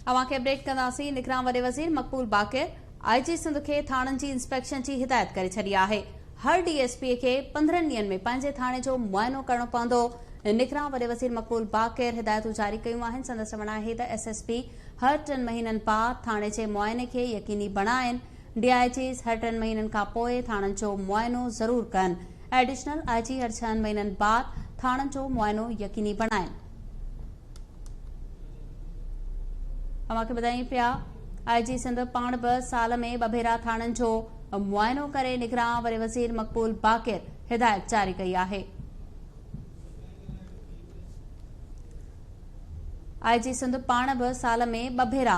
अवांखे update कंदासीं। निगरान वॾे वज़ीर मक़बूल बाक़िर IG सिंध खे थाणनि जी इंस्पेक्शन जी हिदायत करे छॾी आहे। हर DSP खे 15 ॾींहनि में पंहिंजे थाणे जो मुआइनो करणो पवंदो। निगरान वॾे वज़ीर मक़बूल बाक़िर हिदायतूं जारी कयूं आहिनि। संदसि चवणु आहे त SSP हर 3 महीननि बाद थाणे जे मुआइने खे यकीनी बणाइनि। DIGs हर 3 महीननि खां पोइ थाणनि जो मुआइनो ज़रूर कनि। एडिशनल IG हर 6 महीननि बाद थाणनि जो मुआइनो यकीनी बणाइनि। अवांखे ॿुधायूं पिया IG सिंध पाण बि साल में 2 भेरा थाणनि जो मुआइनो करे निगरान वॾे वज़ीर मक़बूल बाक़िर हिदायत जारी कई आहे। IG सिंध पाण बि साल में 2 भेरा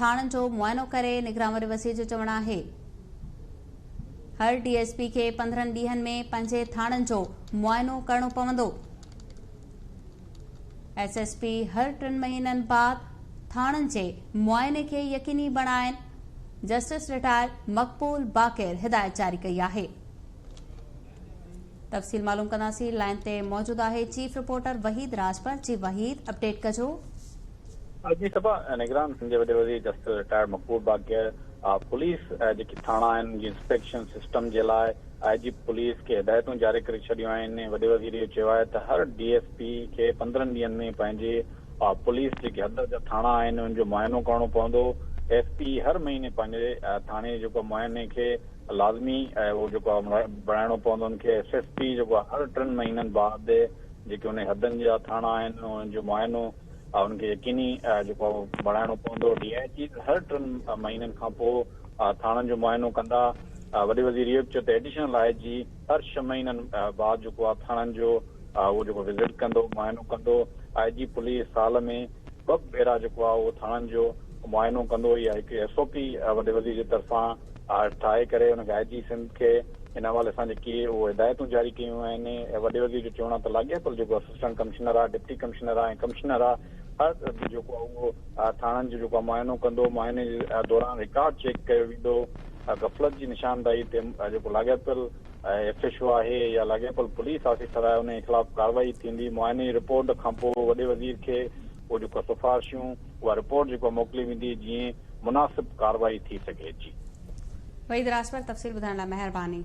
थाणनि जो मुआइनो करे निगरान वॾे वज़ीर जो चवणु आहे। हर DSP खे 15 ॾींहनि में पंहिंजे थाणनि जो मुआइनो करणो पवंदो। SSP हर 3 महीननि बाद थाणनि जे मुआइने खे यकीनी बणाइनि। जस्टिस रिटायर मक़बूल बाक़िर हिदायत जारी कई आहे। तफ़सील मालूम कंदासीं। लाइन ते मौजूद आहे चीफ रिपोर्टर वहीद राजपत। जी वहीद, अपडेट कजो। जी सभा निगरान सिंध वॾे वज़ीर जस्टिस रिटायर्ड मक़बूल बाक़िर पुलिस जेकी थाणा आहिनि इंस्पेक्शन सिस्टम जे लाइ IG पुलिस खे हिदायतूं जारी करे छॾियूं आहिनि। वॾे वज़ीर इहो चयो आहे त हर DSP खे 15 ॾींहनि में पंहिंजे पुलिस जेके हद जा थाणा आहिनि उनजो मुआइनो करणो पवंदो। SP हर महीने पंहिंजे थाणे जेको मुआइने खे लाज़मी उहो जेको बणाइणो पवंदो। उनखे SSP जेको हर 3 महीननि बाद जेके उन हदनि जा थाणा आहिनि उनजो मुआइनो उनखे यकीनी जेको बणाइणो पवंदो। DIG हर 3 महीननि खां पोइ थाणनि जो मुआइनो कंदा। वॾे वज़ीर इहो बि चयो त एडिशनल IG हर 6 महीननि बाद जेको आहे थाणनि जो उहो जेको विज़िट कंदो, मुआइनो कंदो। IG पुलिस साल में 2 भेरा जेको आहे उहो थाणनि जो मुआइनो कंदो। इहा हिकु SOP वॾे वज़ीर जे तरफ़ां ठाहे करे उनखे IG सिंध खे इन हवाले सां जेकी उहो हिदायतूं जारी कयूं आहिनि। वॾे वज़ीर जो चवणु आहे त लाॻापियल जेको असिस्टेंट कमिश्नर आहे, डिप्टी कमिश्नर आहे ऐं कमिश्नर आहे, हर जेको आहे उहो थाणनि जो जेको आहे मुआइनो कंदो। मुआइने जे दौरान रिकॉर्ड चेक कयो वेंदो। गफ़लत जी निशानदाही ते जेको लाॻापियल FHO आहे या लाॻापियल पुलिस ऑफिसर आहे उन जे ख़िलाफ़ कार्रवाई थींदी। मुआइने जी रिपोर्ट खां पोइ वॾे वज़ीर खे उहो जेको सिफ़ारिशूं उहा रिपोर्ट जेको मोकिली वेंदी जीअं मुनासिब कार्रवाई थी सघे। जी वहीद राजपत, तफ़सील ॿुधाइण लाइ महिरबानी।